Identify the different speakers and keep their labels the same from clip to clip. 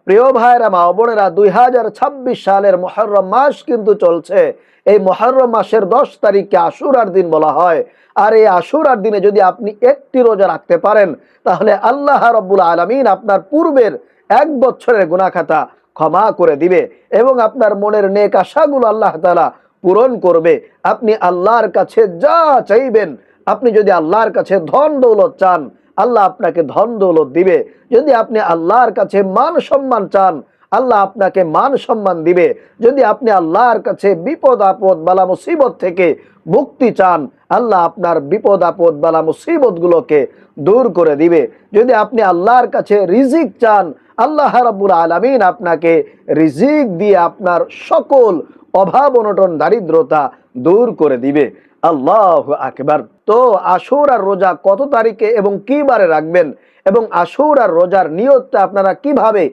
Speaker 1: প্রিয় ভাইরা মা বোনেরা, 2026 সালের মুহররম মাস কিন্তু চলছে। এই মুহররম মাসের 10 তারিখকে আশুরার দিন বলা হয়। আর এই আশুরার দিনে যদি আপনি একটি রোজা রাখতে পারেন, তাহলে আল্লাহ রাব্বুল আলামিন আপনার পূর্বের 1 বছরের গুনাহ খাতা ক্ষমা করে দিবে এবং আপনার মনের নেক আশাগুলো আল্লাহ তাআলা পূরণ করবে। আপনি আল্লাহর কাছে যা চাইবেন, আপনি যদি আল্লাহর কাছে ধন দৌলত চান, আল্লাহ আপনাকে ধন দৌলত দিবে। যদি আপনি আল্লাহর কাছে মান সম্মান চান, আল্লাহ আপনাকে মান সম্মান দিবে। যদি আপনি আল্লাহর কাছে বিপদ আপদ বালা মুসিবত থেকে মুক্তি চান, আল্লাহ আপনার বিপদ আপদ বালা মুসিবত গুলোকে দূর করে দিবে। যদি আপনি আল্লাহর কাছে রিজিক চান, আল্লাহ রাব্বুল আলামিন আপনাকে রিজিক দিয়ে আপনার সকল অভাব অনটন দারিদ্রতা দূর করে দিবে। আল্লাহু আকবার। তো আশুরার রোজা কত তারিখে এবং কি বারে রাখবেন, এবং আশুরার রোজার নিয়তটা আপনারা কিভাবে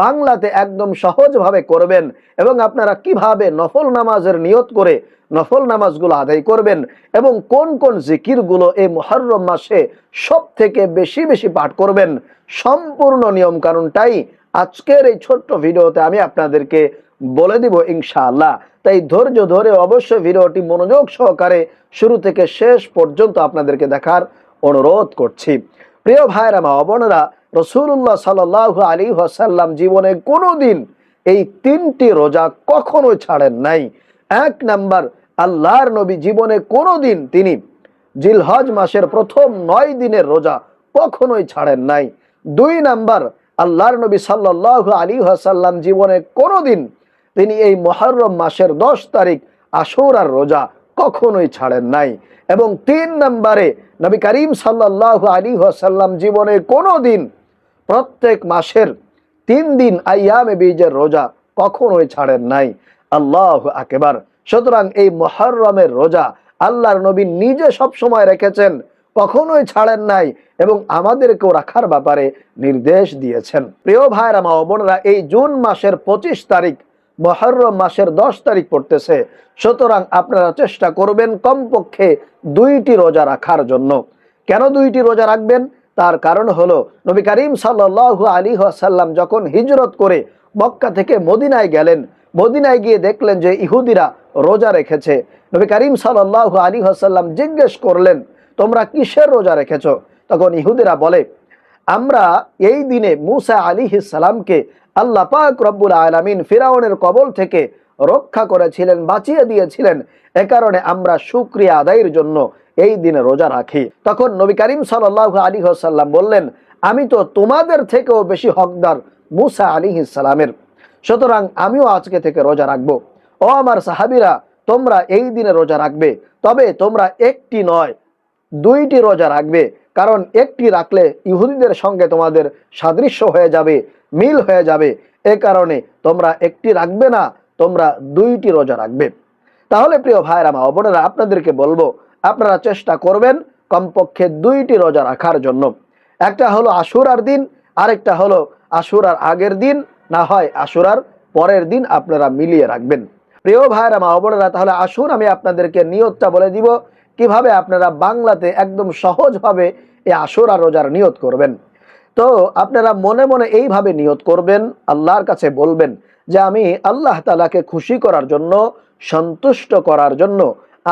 Speaker 1: বাংলাতে একদম সহজভাবে করবেন, এবং আপনারা কিভাবে নফল নামাজের নিয়ত করে নফল নামাজগুলো আদায় করবেন, এবং কোন কোন জিকিরগুলো এই মুহররম মাসে সব থেকে বেশি বেশি পাঠ করবেন, সম্পূর্ণ নিয়ম কানুনটাই আজকের এই ছোট্ট ভিডিওতে আমি আপনাদেরকে বলে দিব ইনশাআল্লাহ। তাই ধৈর্য ধরে অবশ্যই ভিডিওটি মনোযোগ সহকারে শুরু থেকে শেষ পর্যন্ত আপনাদেরকে দেখার অনুরোধ করছি। প্রিয় ভাইরা মা বোনেরা, রাসূলুল্লাহ সাল্লাল্লাহু আলাইহি ওয়াসাল্লাম জীবনে কোনোদিন এই 3টি রোজা কখনোই ছাড়েন নাই। 1 নাম্বার, আল্লাহর নবী জীবনে কোনোদিন তিনি জিলহজ মাসের প্রথম 9 দিনের রোজা কখনোই ছাড়েন নাই। 2 নাম্বার, আল্লাহর নবী সাল্লাল্লাহু আলাইহি ওয়াসাল্লাম জীবনে কোনোদিন তিনি এই মুহররম মাসের 10 তারিখ আশুরার রোজা কখনোই ছাড়েন নাই। এবং 3 নম্বরে, নবী করিম সাল্লাল্লাহু আলাইহি ওয়াসাল্লাম জীবনে কোনোদিন প্রত্যেক মাসের 3 দিন আইয়ামে বীজের রোজা কখনোই ছাড়েন নাই। আল্লাহু আকবার। সুতরাং এই মুহররমের রোজা আল্লাহর নবী নিজে সব সময় রেখেছেন, কখনোই ছাড়েন নাই, এবং আমাদেরকেও রাখার ব্যাপারে নির্দেশ দিয়েছেন। প্রিয় ভাইরা মা বোনেরা, এই জুন মাসের 25 তারিখ মুহররম মাসের 10 তারিখ পড়তেছে। সুতরাং আপনারা চেষ্টা করবেন কমপক্ষে 2টি রোজা রাখার জন্য। কেন 2টি রোজা রাখবেন? তার কারণ হলো, নবী করিম সাল্লাল্লাহু আলাইহি ওয়াসাল্লাম যখন হিজরত করে মক্কা থেকে মদিনায় গেলেন, মদিনায় গিয়ে দেখলেন যে ইহুদিরা রোজা রেখেছে। নবী করিম সাল্লাল্লাহু আলাইহি ওয়াসাল্লাম জিজ্ঞেস করলেন, তোমরা কিসের রোজা রেখেছো? তখন ইহুদিরা বলে, আমরা এই দিনে মুসা আলাইহিস সালামকে আল্লাহ পাক রব্বুল আলামিন ফিরাউনের কবল থেকে রক্ষা করেছিলেন, বাঁচিয়ে দিয়েছিলেন, এ কারণে আমরা শুকরিয়া আদায়ের জন্য এই দিনে রোজা রাখি। তখন নবী করিম সাল্লাল্লাহু আলাইহি ওয়াসাল্লাম বললেন, আমি তো তোমাদের থেকেও বেশি হকদার মুসা আলাইহিস সালামের, সুতরাং আমিও আজকে থেকে রোজা রাখবো। ও আমার সাহাবীরা, তোমরা এই দিনে রোজা রাখবে, তবে তোমরা একটি নয় 2টি রোজা রাখবে, কারণ একটি রাখলে ইহুদিদের সঙ্গে তোমাদের সাদৃশ্য হয়ে যাবে, মিল হয়ে যাবে। এ কারণে তোমরা একটি রাখবে না, তোমরা 2টি রোজা রাখবে। তাহলে প্রিয় ভাইরা মা বোনেরা, আপনাদেরকে বলবো, আপনারা চেষ্টা করবেন কমপক্ষে 2টি রোজা রাখার জন্য। একটা হলো আশুরার দিন, আরেকটা হলো আশুরার আগের দিন, না হয় আশুরার পরের দিন আপনারা মিলিয়ে রাখবেন। প্রিয় ভাইরা মা বোনেরা, তাহলে আসুন আমি আপনাদেরকে নিয়তটা বলে দিব, কিভাবে আপনারা বাংলাতে একদম সহজভাবে এই আশুরার রোজার নিয়ত করবেন। তো আপনারা মনে মনে এইভাবে নিয়ত করবেন, আল্লাহর কাছে বলবেন যে আমি আল্লাহ তাআলাকে খুশি করার জন্য, সন্তুষ্ট করার জন্য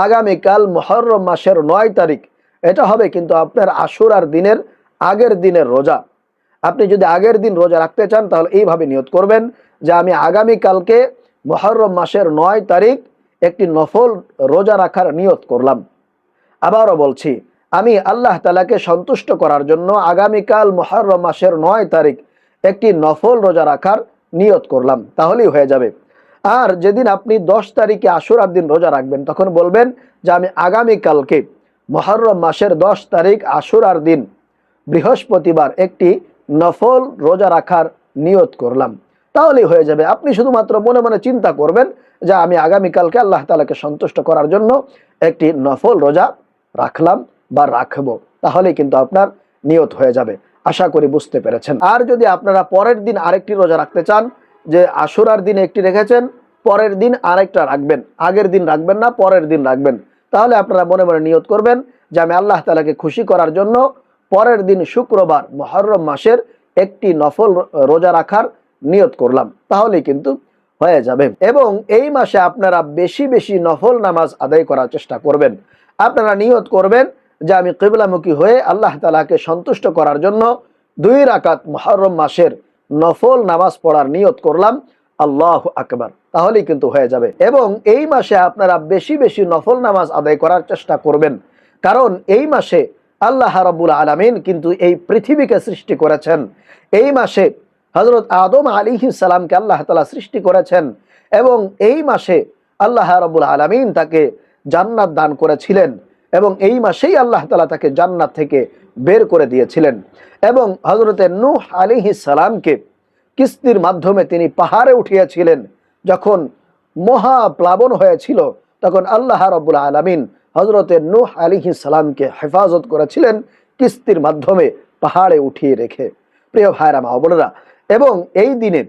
Speaker 1: আগামীকাল মুহররম মাসের 9 তারিখ, এটা হবে কিন্তু আপনার আশুরার দিনের আগের দিনের রোজা। আপনি যদি আগের দিন রোজা রাখতে চান, তাহলে এইভাবে নিয়ত করবেন যে আমি আগামীকালকে মুহররম মাসের 9 তারিখ একটি নফল রোজা রাখার নিয়ত করলাম। আবারও বলছি, আমি আল্লাহ তাআলাকে সন্তুষ্ট করার জন্য আগামীকাল মুহররম মাসের 9 তারিখ একটি নফল রোজা রাখার নিয়ত করলাম, তাহলেই হয়ে যাবে। আর যেদিন আপনি 10 তারিখে আশুরার দিন রোজা রাখবেন, তখন বলবেন যে আমি আগামীকালকে মুহররম মাসের 10 তারিখ আশুরার দিন বৃহস্পতিবার একটি নফল রোজা রাখার নিয়ত করলাম, তাহলেই হয়ে যাবে। আপনি শুধুমাত্র মনে মনে চিন্তা করবেন যে আমি আগামীকালকে আল্লাহ তাআলাকে সন্তুষ্ট করার জন্য একটি নফল রোজা রাখলাম বা রাখবো, তাহলেই কিন্তু আপনার নিয়ত হয়ে যাবে। আশা করি বুঝতে পেরেছেন। আর যদি আপনারা পরের দিন আরেকটি রোজা রাখতে চান, যে আশুরার দিন একটি রেখেছেন, পরের দিন আরেকটা রাখবেন, আগের দিন রাখবেন না, পরের দিন রাখবেন, তাহলে আপনারা মনে মনে নিয়ত করবেন যে আমি আল্লাহ তাআলাকে খুশি করার জন্য পরের দিন শুক্রবার মুহররম মাসের একটি নফল রোজা রাখার নিয়ত করলাম, তাহলেই কিন্তু হয়ে যাবে। এবং এই মাসে আপনারা বেশি বেশি নফল নামাজ আদায় করার চেষ্টা করবেন। আপনারা নিয়ত করবেন যে আমি কিবলামুখী হয়ে আল্লাহ তাআলাকে সন্তুষ্ট করার জন্য 2 রাকাত মুহররম মাসের নফল নামাজ পড়ার নিয়ত করলাম, আল্লাহু আকবার, তাহলেই কিন্তু হয়ে যাবে। এবং এই মাসে আপনারা বেশি বেশি নফল নামাজ আদায় করার চেষ্টা করবেন, কারণ এই মাসে আল্লাহ রাব্বুল আলামিন কিন্তু এই পৃথিবীকে সৃষ্টি করেছেন। এই মাসে হযরত আদম আলাইহিস সালামকে আল্লাহ তাআলা সৃষ্টি করেছেন, এবং এই মাসে আল্লাহ রাব্বুল আলামিন তাকে জান্নাত দান করেছিলেন, এবং এই মাসেই আল্লাহ তাআলা তাকে জান্নাত থেকে বের করে দিয়েছিলেন। এবং হযরতে নূহ আলাইহিস সালামকে কিস্তির মাধ্যমে তিনি পাহাড়ে উঠিয়েছিলেন। যখন মহাপ্লাবন হয়েছিল তখন আল্লাহ রাব্বুল আলামিন হযরতে নূহ আলাইহিস সালামকে হেফাজত করেছিলেন কিস্তির মাধ্যমে পাহাড়ে উঠিয়ে রেখে। প্রিয় ভাইরা মা বোনেরা, এবং এই দিনে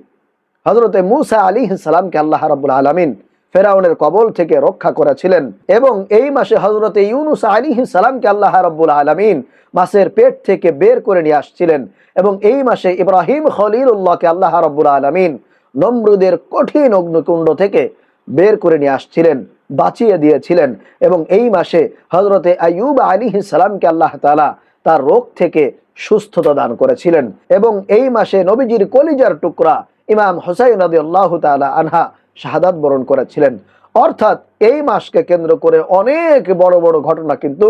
Speaker 1: হযরতে মূসা আলাইহিস সালামকে আল্লাহ রাব্বুল আলামিন ফেরাউনের কবল থেকে রক্ষা করেছিলেন। এবং এই মাসে হযরতে ইউনুস আলাইহিস সালামকে আল্লাহ রাব্বুল আলামিন মাছের পেট থেকে বের করে নিয়ে আসছিলেন। এবং এই মাসে ইব্রাহিম খলিলুল্লাহকে আল্লাহ রাব্বুল আলামিন নমরুদের কঠিন অগ্নিকুণ্ড থেকে বের করে নিয়ে আসছিলেন, বাঁচিয়ে দিয়েছিলেন। এবং এই মাসে হযরতে আইয়ুব আলাইহিস সালামকে আল্লাহ তাআলা তার রোগ থেকে সুস্থতা দান করেছিলেন। এবং এই মাসে নবীজির কলিজার টুকরা ইমাম হুসাইন রাদিয়াল্লাহু তাআলা আনহা শাহাদাত বরণ করেছিলেন। অর্থাৎ এই মাসকে কেন্দ্র করে অনেক বড় বড় ঘটনা কিন্তু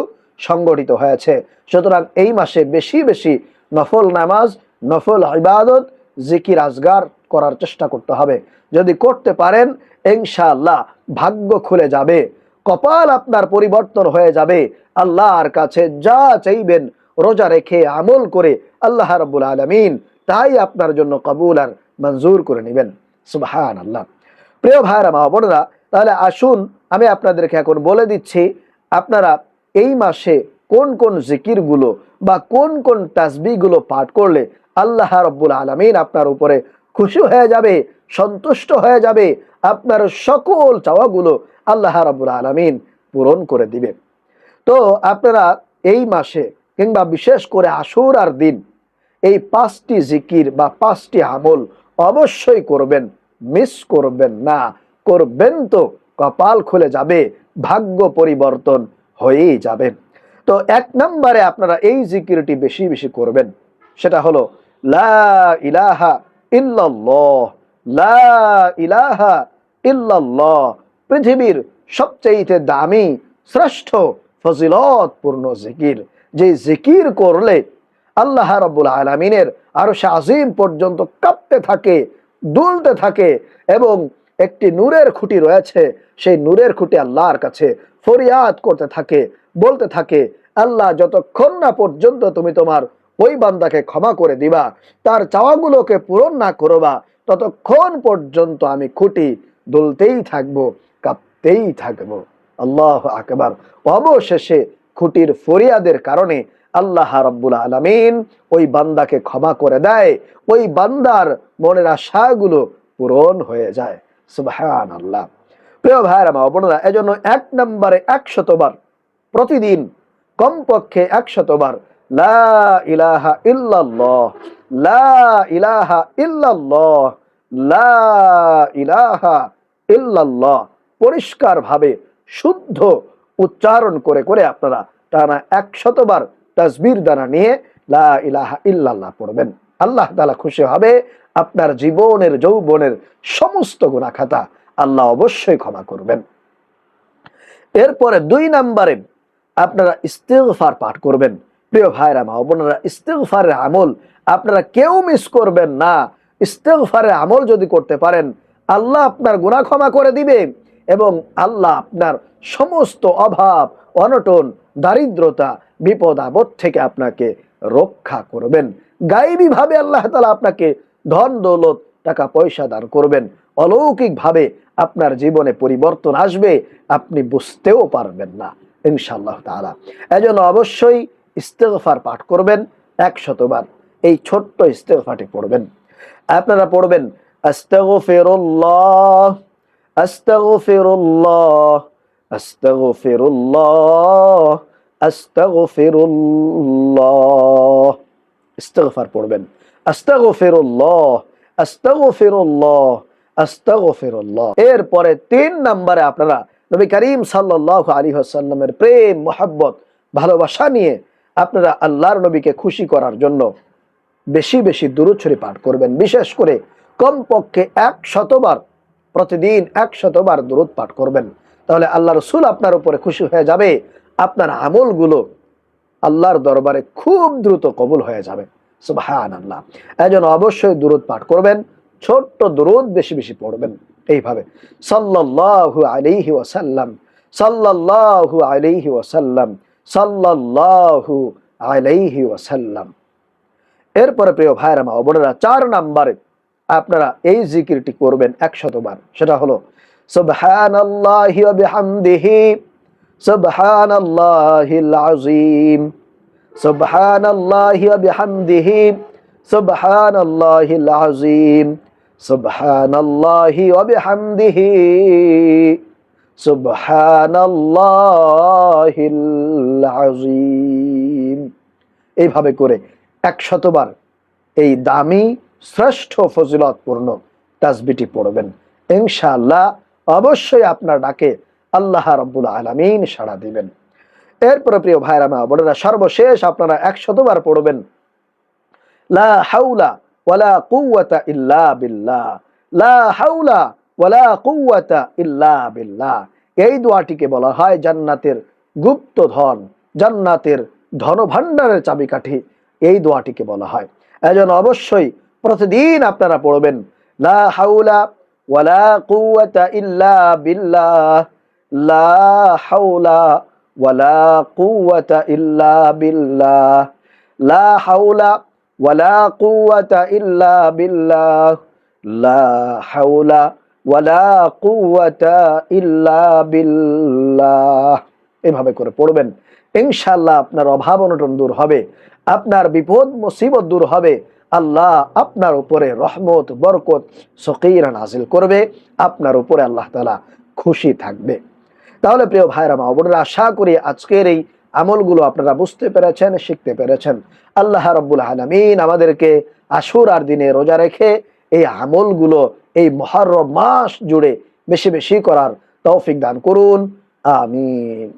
Speaker 1: সংগঠিত হয়েছে। সুতরাং এই মাসে বেশি বেশি নফল নামাজ, নফল ইবাদত, জিকির আজগার করার চেষ্টা করতে হবে। যদি করতে পারেন ইনশাআল্লাহ ভাগ্য খুলে যাবে, কপাল আপনার পরিবর্তন হয়ে যাবে। আল্লাহর কাছে যা চাইবেন রোজা রেখে আমল করে আল্লাহ রাব্বুল আলামিন তাই আপনার জন্য কবুল আর মঞ্জুর করে নেবেন। সুবহানাল্লাহ। প্রিয় ভাইরা মা বোনেরা, তাহলে আসুন আমি আপনাদেরকে এখন বলে দিচ্ছি আপনারা এই মাসে কোন কোন জিকিরগুলো বা কোন কোন তাসবিহগুলো পাঠ করলে আল্লাহ রাব্বুল আলামিন আপনার উপরে খুশি হয়ে যাবে, সন্তুষ্ট হয়ে যাবে, আপনার সকল চাওয়াগুলো আল্লাহ রাব্বুল আলামিন পূরণ করে দিবে। তো আপনারা এই মাসে কিংবা বিশেষ করে আশুরার দিন এই 5টি জিকির বা 5টি আমল অবশ্যই করবেন, মিস করবেন না। করবেন তো কপাল খুলে যাবে, ভাগ্য পরিবর্তন হয়েই যাবে। তো 1 নম্বরে আপনারা এই জিকিরটি বেশি বেশি করবেন, সেটা হলো লা ইলাহা ইল্লাল্লাহ। লা ইলাহা ইল্লাল্লাহ পৃথিবীর সবচেয়ে দামি, শ্রেষ্ঠ, ফজিলতপূর্ণ জিকির। যে জিকির করলে আল্লাহ রাব্বুল আলামিনের আরশে আজিম পর্যন্ত কাঁপতে থাকে, দুলতে থাকে, এবং একটি নূরের খুঁটি রয়েছে, সেই নূরের খুঁটি আল্লাহর কাছে ফরিয়াদ করতে থাকে, বলতে থাকে, আল্লাহ যতক্ষণ না পর্যন্ত তুমি তোমার ওই বান্দাকে ক্ষমা করে দিবা, তার চাওয়াগুলোকে পূরণ না করবা, ততক্ষণ পর্যন্ত আমি খুঁটি দুলতেই থাকবো, কাঁপতেই থাকবো। আল্লাহু আকবার। অবশেষে খুঁটির ফরিয়াদের কারণে আল্লাহ রাব্বুল আলামিন ওই বান্দাকে ক্ষমা করে দেয়, ওই বান্দার মনের আশাগুলো পূরণ হয়ে যায়। সুবহানাল্লাহ। প্রিয় ভাইরা মা বোনেরা, এজন্য 1 নম্বরে 100 বার প্রতিদিন, কমপক্ষে 100 বার লা ইলাহা ইল্লাল্লাহ, লা ইলাহা ইল্লাল্লাহ, লা ইলাহা ইল্লাল্লাহ পরিষ্কার ভাবে শুদ্ধ উচ্চারণ করে করে আপনারা টানা 100 বার তাসবির দ্বারা নিয়ে লা ইলাহা ইল্লাল্লাহ পড়বেন। আল্লাহ তাআলা খুশি হবে, আপনার জীবনের যৌবনের সমস্ত গুনাহ খাতা আল্লাহ অবশ্যই ক্ষমা করবেন। এরপরে 2 নম্বরে আপনারা ইস্তিগফার পাঠ করবেন। প্রিয় ভাইরা মা বোনেরা, ইস্তিগফারের আমল আপনারা কেউ মিস করবেন না। ইস্তিগফারের আমল যদি করতে পারেন আল্লাহ আপনার গুনাহ ক্ষমা করে দিবে, এবং আল্লাহ আপনার সমস্ত অভাব, অনটন, দারিদ্রতা, বিপদ আপদ থেকে আপনাকে রক্ষা করবেন। গায়েবী ভাবে আল্লাহ তাআলা আপনাকে ধন দৌলত, টাকা পয়সা দান করবেন। অলৌকিক ভাবে আপনার জীবনে পরিবর্তন আসবে, আপনি বুঝতেও পারবেন না ইনশাআল্লাহ তাআলা। এজন্য অবশ্যই ইস্তিগফার পাঠ করবেন 100 বার। এই ছোট্ট ইস্তিগফারটি পড়বেন। আপনারা পড়বেন আস্তাগফিরুল্লাহ, আস্তাগফিরুল্লাহ, আস্তাগফিরুল্লাহ, আস্তাগফিরুল্লাহ। ইস্তিগফার পড়বেন আস্তাগফিরুল্লাহ, আস্তাগফিরুল্লাহ, আস্তাগফিরুল্লাহ। এরপরে 3 নম্বরে আপনারা নবী করিম সাল্লাল্লাহু আলাইহি ওয়াসাল্লামের প্রেম, মহব্বত, ভালোবাসা নিয়ে আপনারা আল্লাহর নবীকে খুশি করার জন্য বেশি বেশি দুরূদ শরীফ পাঠ করবেন। বিশেষ করে কমপক্ষে 100 বার, প্রতিদিন 100 বার দুরূদ পাঠ করবেন। তাহলে আল্লাহ রাসূল আপনার উপরে খুশি হয়ে যাবে, আপনার আমলগুলো আল্লাহর দরবারে খুব দ্রুত কবুল হয়ে যাবে। সুবহানাল্লাহ। এজন্য অবশ্যই দুরূদ পাঠ করবেন, ছোট্ট দুরূদ বেশি বেশি পড়বেন। এইভাবে সাল্লাল্লাহু আলাইহি ওয়াসাল্লাম, সাল্লাল্লাহু আলাইহি ওয়াসাল্লাম, সাল্লাল্লাহু আলাইহি ওয়াসাল্লাম। এরপরে প্রিয় ভাইরা মা বোনেরা, 4 নম্বরে আপনারা এই জিকিরটি করবেন 100 বার। সেটা হলো সুবহানাল্লাহি ওয়া বিহামদিহি, সুবহানাল্লাহিল আযীম, সুবহানাল্লাহি ওয়া বিহামদিহি, সুবহানাল্লাহিল আযীম, সুবহানাল্লাহি ওয়া বিহামদিহি, সুবহানাল্লাহিল আযীম। এইভাবে করে 100 বার এই দামি, শ্রেষ্ঠ, ফজিলতপূর্ণ তাসবিহটি পড়বেন। ইনশাআল্লাহ অবশ্যই আপনার ডাকে আল্লাহ রাব্বুল আলামিন সাড়া দিবেন। এরপরে প্রিয় ভাইরা মা বোনেরা, সর্বশেষ আপনারা 100 বার পড়বেন লা হাওলা ওয়ালা কুওয়াতা ইল্লা বিল্লাহ, লা হাওলা ওয়ালা কুওয়াতা ইল্লা বিল্লাহ। এই দোয়াটিকে বলা হয় জান্নাতের গুপ্ত ধন, জান্নাতের ধনভাণ্ডারের চাবিকাঠি। এই দোয়াটিকে বলা হয়। এজন্য অবশ্যই প্রতিদিন আপনারা পড়বেন লা হাওলা ওয়ালা কুওয়াতা ইল্লা বিল্লাহ, লা হাওলা ওয়ালা কুওয়াতা ইল্লা বিল্লাহ, লা হাওলা ওয়ালা কুওয়াতা ইল্লা বিল্লাহ, লা হাওলা ওয়ালা কুওয়াতা ইল্লা বিল্লাহ। এভাবে করে পড়বেন। ইনশাআল্লাহ আপনার অভাব অনটন দূর হবে, আপনার বিপদ মুসিবত দূর হবে। আল্লাহ আপনার উপরে রহমত, বরকত, সকিরা নাজিল করবে। আপনার উপরে আল্লাহ তাআলা খুশি থাকবে। তাহলে প্রিয় ভাইরা মা বোনেরা, আশা করি আজকের এই আমলগুলো আপনারা বুঝতে পেরেছেন, শিখতে পেরেছেন। আল্লাহ রাব্বুল আলামিন আমাদেরকে আশুরার দিনে রোজা রেখে এই আমলগুলো এই মুহররম মাস জুড়ে বেশি বেশি করার তৌফিক দান করুন। আমিন।